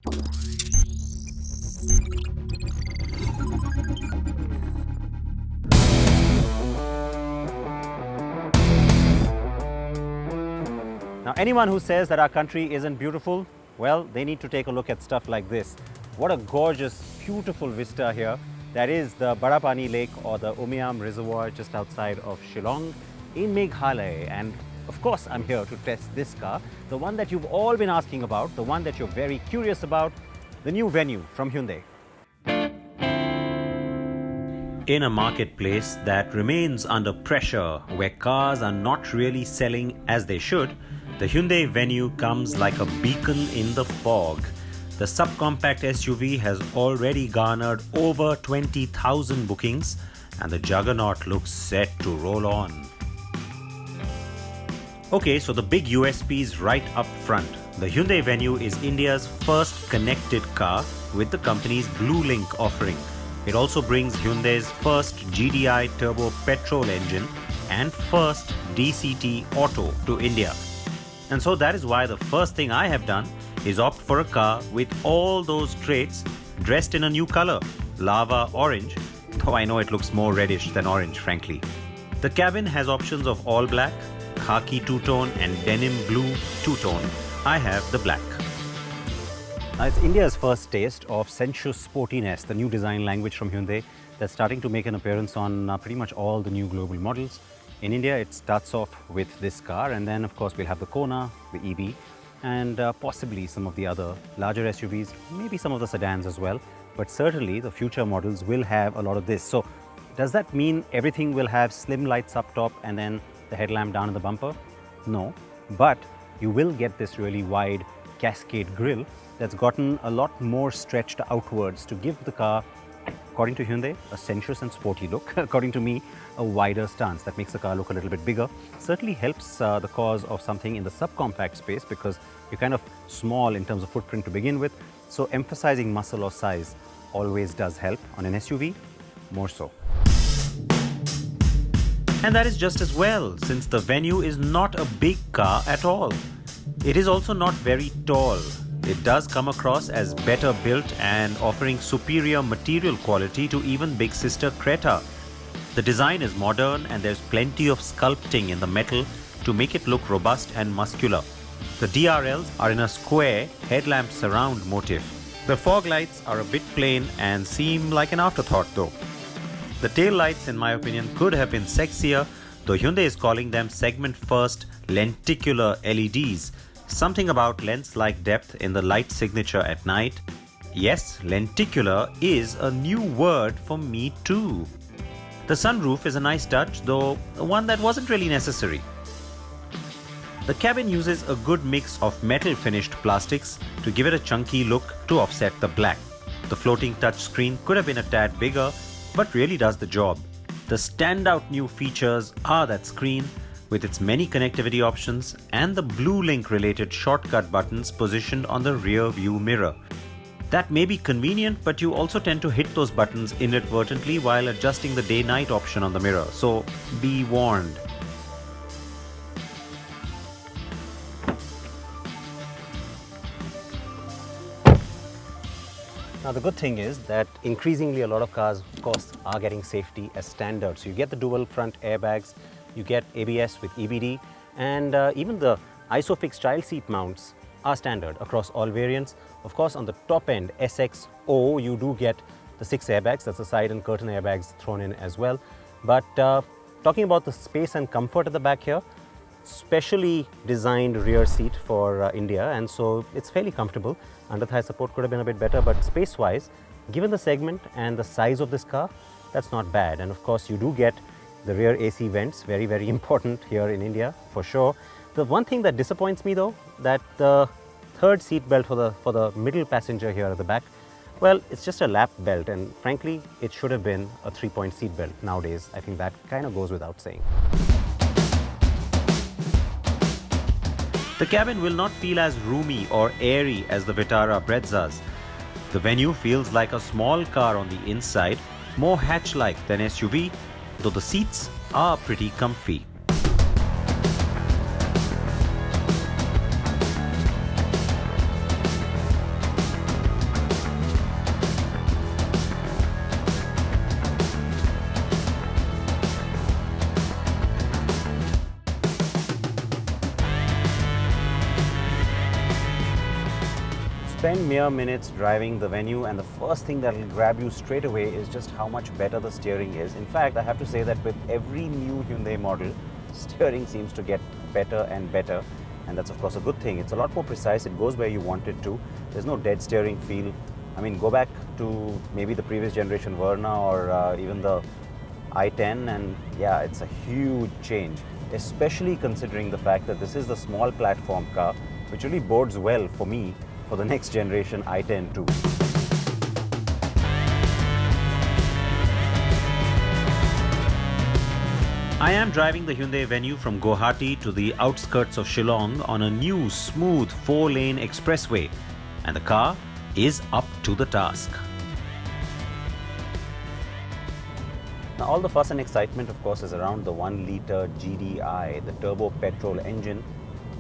Now, anyone who says that our country isn't beautiful, well, they need to take a look at stuff like this. What a gorgeous, beautiful vista here. That is the Barapani Lake or the Umiam Reservoir just outside of Shillong in Meghalaya. And of course, I'm here to test this car, the one that you've all been asking about, the one that you're very curious about, the new Venue from Hyundai. In a marketplace that remains under pressure, where cars are not really selling as they should, the Hyundai Venue comes like a beacon in the fog. The subcompact SUV has already garnered over 20,000 bookings, and the juggernaut looks set to roll on. Okay, so the big USPs right up front. The Hyundai Venue is India's first connected car with the company's BLUELINK offering. It also brings Hyundai's first GDI turbo petrol engine and first DCT auto to India. And so that is why the first thing I have done is opt for a car with all those traits dressed in a new color, lava orange, though I know it looks more reddish than orange, frankly. The cabin has options of all black, khaki two-tone and denim blue two-tone. I have the black. Now, it's India's first taste of sensuous sportiness, the new design language from Hyundai that's starting to make an appearance on pretty much all the new global models. In India, it starts off with this car, and then of course we'll have the Kona, the EV, and possibly some of the other larger SUVs, maybe some of the sedans as well. But certainly the future models will have a lot of this. So does that mean everything will have slim lights up top and then the headlamp down in the bumper? No, but you will get this really wide cascade grille that's gotten a lot more stretched outwards to give the car, according to Hyundai, a sensuous and sporty look. According to me, a wider stance that makes the car look a little bit bigger. Certainly helps the cause of something in the subcompact space because you're kind of small in terms of footprint to begin with. So emphasizing muscle or size always does help. On an SUV, more so. And that is just as well, since the Venue is not a big car at all. It is also not very tall. It does come across as better built and offering superior material quality to even big sister Creta. The design is modern and there's plenty of sculpting in the metal to make it look robust and muscular. The DRLs are in a square headlamp surround motif. The fog lights are a bit plain and seem like an afterthought though. The tail lights, in my opinion, could have been sexier, though Hyundai is calling them segment first lenticular LEDs. Something about lens-like depth in the light signature at night. Yes, lenticular is a new word for me too. The sunroof is a nice touch, though one that wasn't really necessary. The cabin uses a good mix of metal finished plastics to give it a chunky look to offset the black. The floating touchscreen could have been a tad bigger, but really does the job. The standout new features are that screen with its many connectivity options and the BLUELINK related shortcut buttons positioned on the rear view mirror. That may be convenient, but you also tend to hit those buttons inadvertently while adjusting the day-night option on the mirror, so be warned. Now the good thing is that increasingly a lot of cars, of course, are getting safety as standard. So you get the dual front airbags, you get ABS with EBD, and even the ISOFIX child seat mounts are standard across all variants. Of course, on the top end, SXO, you do get the 6 airbags, that's the side and curtain airbags thrown in as well. But talking about the space and comfort at the back here, specially designed rear seat for India, and so it's fairly comfortable. Under thigh support could have been a bit better, but space-wise, given the segment and the size of this car, that's not bad. And of course, you do get the rear AC vents, very, very important here in India for sure. The one thing that disappoints me though, that the third seat belt for the middle passenger here at the back, well, it's just a lap belt, and frankly, it should have been a 3-point seat belt nowadays. I think that kind of goes without saying. The cabin will not feel as roomy or airy as the Vitara Brezzas. The Venue feels like a small car on the inside, more hatch-like than SUV, though the seats are pretty comfy. spend mere minutes driving the Venue, and the first thing that will grab you straight away is just how much better the steering is. In fact, I have to say that with every new Hyundai model, steering seems to get better and better, and that's of course a good thing. It's a lot more precise, it goes where you want it to. There's no dead steering feel. I mean, go back to maybe the previous generation Verna or even the i10, and yeah, it's a huge change, especially considering the fact that this is the small platform car, which really bodes well for me for the next generation i10 too. I am driving the Hyundai Venue from Guwahati to the outskirts of Shillong on a new smooth 4-lane expressway, and the car is up to the task. Now all the fuss and excitement of course is around the 1-litre GDI, the turbo petrol engine.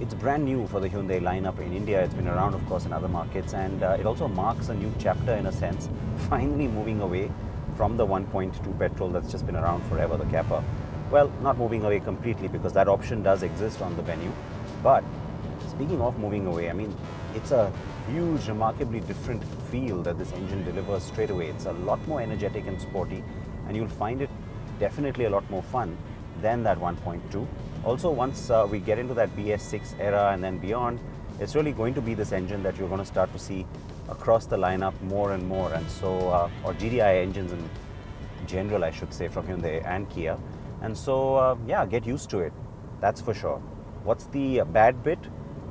It's brand new for the Hyundai lineup in India. It's been around of course in other markets, and it also marks a new chapter in a sense, finally moving away from the 1.2 petrol that's just been around forever, the KAPPA. Well, not moving away completely because that option does exist on the Venue. But speaking of moving away, I mean, it's a huge, remarkably different feel that this engine delivers straight away. It's a lot more energetic and sporty, and you'll find it definitely a lot more fun than that 1.2. Also, once we get into that BS6 era and then beyond, it's really going to be this engine that you're going to start to see across the lineup more and more. And so, or GDI engines in general, I should say, from Hyundai and Kia. And so, yeah, get used to it. That's for sure. What's the bad bit?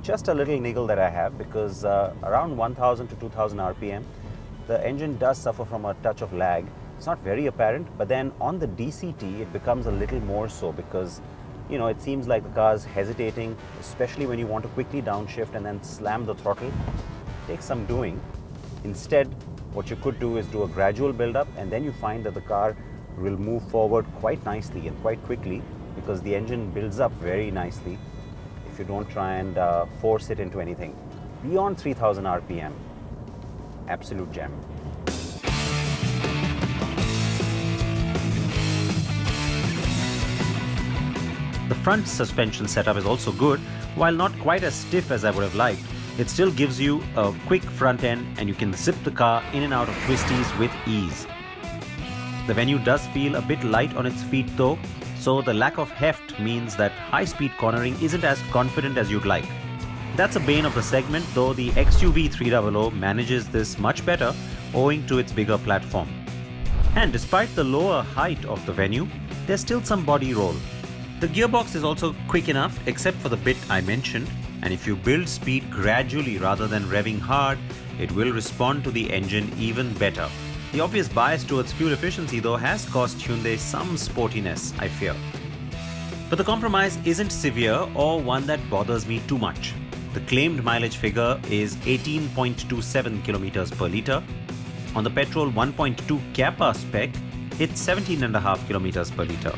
Just a little niggle that I have, because around 1000 to 2000 RPM, the engine does suffer from a touch of lag. It's not very apparent, but then on the DCT, it becomes a little more so because, you know, it seems like the car's hesitating, especially when you want to quickly downshift and then slam the throttle. It takes some doing. Instead, what you could do is do a gradual build-up, and then you find that the car will move forward quite nicely and quite quickly because the engine builds up very nicely if you don't try and force it into anything. Beyond 3000 RPM, absolute gem. The front suspension setup is also good. While not quite as stiff as I would have liked, it still gives you a quick front end and you can zip the car in and out of twisties with ease. The Venue does feel a bit light on its feet though, so the lack of heft means that high-speed cornering isn't as confident as you'd like. That's a bane of the segment, though the XUV 300 manages this much better owing to its bigger platform. And despite the lower height of the Venue, there's still some body roll. The gearbox is also quick enough except for the bit I mentioned, and if you build speed gradually rather than revving hard, it will respond to the engine even better. The obvious bias towards fuel efficiency though has cost Hyundai some sportiness, I fear. But the compromise isn't severe or one that bothers me too much. The claimed mileage figure is 18.27 kilometers per litre. On the petrol 1.2 KAPPA spec, it's 17.5 kilometers per litre.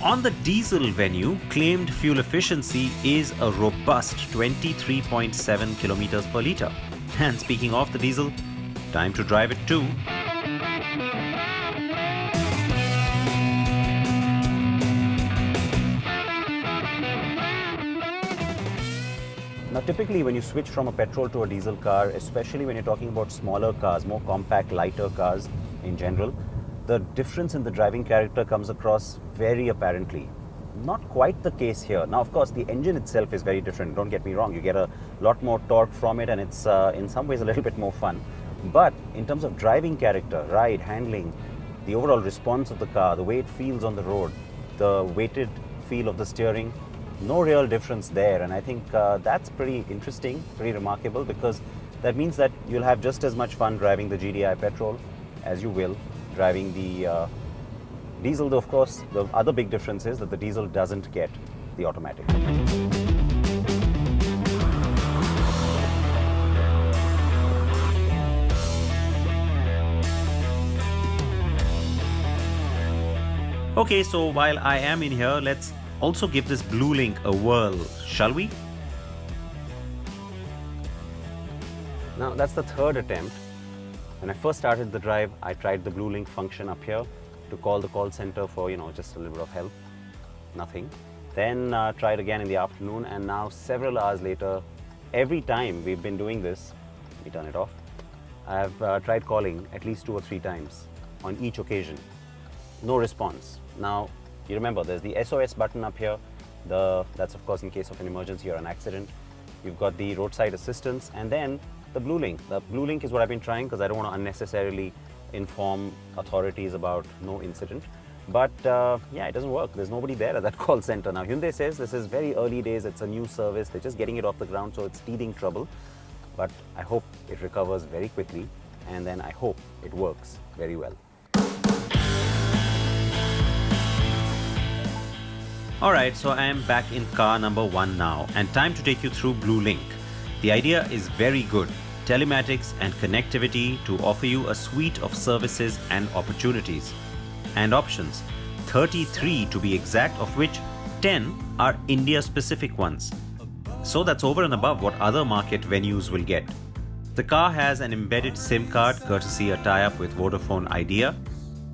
On the diesel Venue, claimed fuel efficiency is a robust 23.7 kilometers per litre. And speaking of the diesel, time to drive it too. Now typically when you switch from a petrol to a diesel car, especially when you're talking about smaller cars, more compact, lighter cars in general, the difference in the driving character comes across very apparently. Not quite the case here. Now, of course, the engine itself is very different. Don't get me wrong. You get a lot more torque from it, and it's in some ways a little bit more fun. But in terms of driving character, ride, handling, the overall response of the car, the way it feels on the road, the weighted feel of the steering, no real difference there. And I think that's pretty interesting, pretty remarkable, because that means that you'll have just as much fun driving the GDI petrol as you will driving the diesel, though of course the other big difference is that the diesel doesn't get the automatic. Okay, so while I am in here, let's also give this BLUELINK a whirl, shall we? Now that's the third attempt. When I first started the drive, I tried the BLUELINK function up here to call the call center for, just a little bit of help. Nothing. Then tried again in the afternoon, and now several hours later, every time we've been doing this, let me turn it off, I've tried calling at least 2 or 3 times on each occasion. No response. Now, you remember there's the SOS button up here. That's of course in case of an emergency or an accident. You've got the roadside assistance, and then the BLUELINK. The BLUELINK is what I've been trying because I don't want to unnecessarily inform authorities about no incident. But yeah, it doesn't work. There's nobody there at that call center. Now, Hyundai says this is very early days. It's a new service. They're just getting it off the ground, so it's teething trouble. But I hope it recovers very quickly, and then I hope it works very well. Alright, so I am back in car number 1 now, and time to take you through BLUELINK. The idea is very good. Telematics and connectivity to offer you a suite of services and opportunities. And options, 33 to be exact, of which 10 are India-specific ones. So that's over and above what other market venues will get. The car has an embedded SIM card courtesy a tie-up with Vodafone Idea,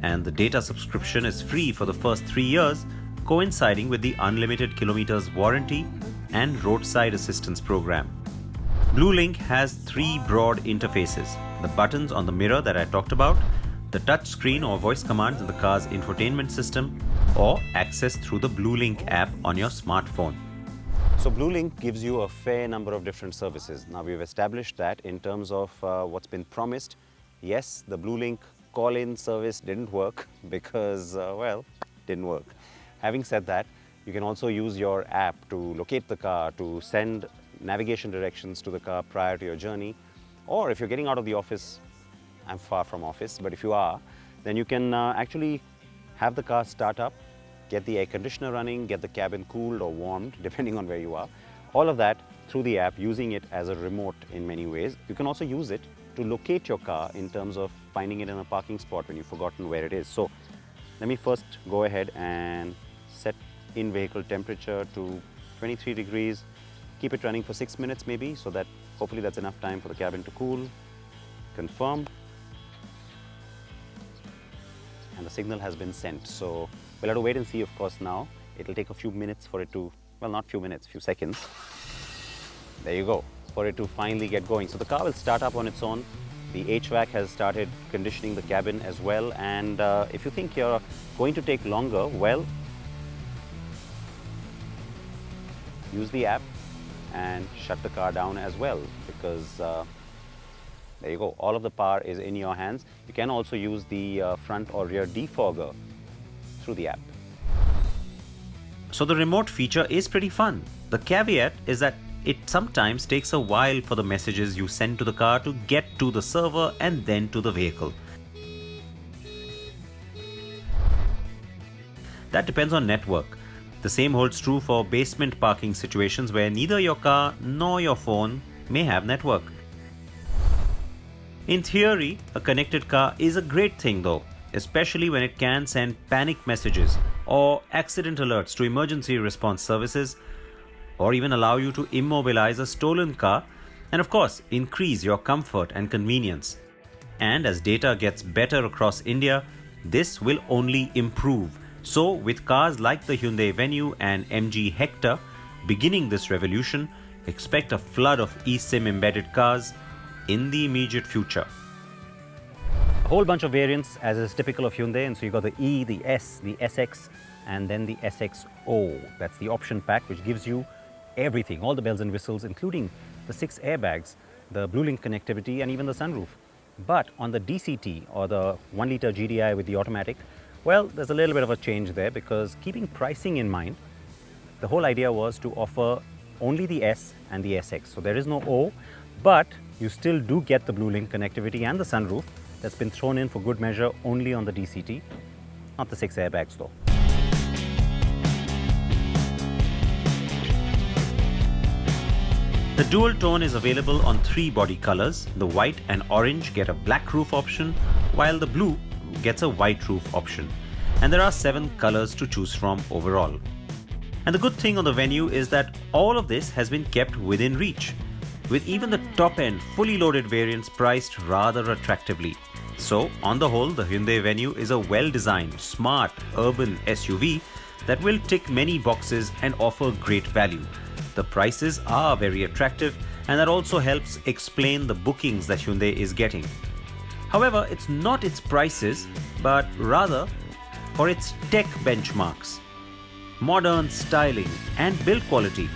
and the data subscription is free for the first 3 years, coinciding with the unlimited kilometers warranty and roadside assistance program. BLUELINK has 3 broad interfaces: the buttons on the mirror that I talked about, the touch screen or voice commands in the car's infotainment system, or access through the BLUELINK app on your smartphone. So BLUELINK gives you a fair number of different services. Now, we've established that in terms of what's been promised. Yes, the BLUELINK call-in service didn't work because, didn't work. Having said that, you can also use your app to locate the car, to send navigation directions to the car prior to your journey. Or if you're getting out of the office, I'm far from office, but if you are, then you can actually have the car start up, get the air conditioner running, get the cabin cooled or warmed, depending on where you are. All of that through the app, using it as a remote in many ways. You can also use it to locate your car in terms of finding it in a parking spot when you've forgotten where it is. So let me first go ahead and set in-vehicle temperature to 23 degrees. Keep it running for 6 minutes maybe, so that hopefully that's enough time for the cabin to cool. Confirm. And the signal has been sent. So we'll have to wait and see, of course, now. It'll take a few minutes for it to, well, not few minutes, few seconds. There you go, for it to finally get going. So the car will start up on its own. The HVAC has started conditioning the cabin as well. And if you think you're going to take longer, well, use the app and shut the car down as well, because there you go, all of the power is in your hands. You can also use the front or rear defogger through the app. So the remote feature is pretty fun. The caveat is that it sometimes takes a while for the messages you send to the car to get to the server and then to the vehicle. That depends on network. The same holds true for basement parking situations where neither your car nor your phone may have network. In theory, a connected car is a great thing though, especially when it can send panic messages or accident alerts to emergency response services, or even allow you to immobilize a stolen car, and of course increase your comfort and convenience. And as data gets better across India, this will only improve. So with cars like the Hyundai Venue and MG Hector beginning this revolution, expect a flood of eSIM embedded cars in the immediate future. A whole bunch of variants as is typical of Hyundai, and so you've got the E, the S, the SX, and then the SXO. That's the option pack, which gives you everything, all the bells and whistles, including the 6 airbags, the BLUELINK connectivity, and even the sunroof. But on the DCT, or the 1-litre GDI with the automatic, well, there's a little bit of a change there, because keeping pricing in mind, the whole idea was to offer only the S and the SX. So there is no O, but you still do get the BLUELINK connectivity and the sunroof that's been thrown in for good measure only on the DCT, not the 6 airbags though. The dual tone is available on 3 body colors. The white and orange get a black roof option, while the blue gets a white roof option. And there are 7 colors to choose from overall. And the good thing on the Venue is that all of this has been kept within reach. with even the top-end fully loaded variants priced rather attractively. So, on the whole, the Hyundai Venue is a well-designed, smart, urban SUV that will tick many boxes and offer great value. The prices are very attractive, and that also helps explain the bookings that Hyundai is getting. However, it's not its prices, but rather for its tech benchmarks, modern styling and build quality,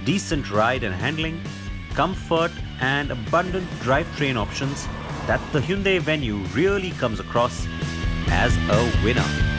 decent ride and handling, comfort and abundant drivetrain options that the Hyundai Venue really comes across as a winner.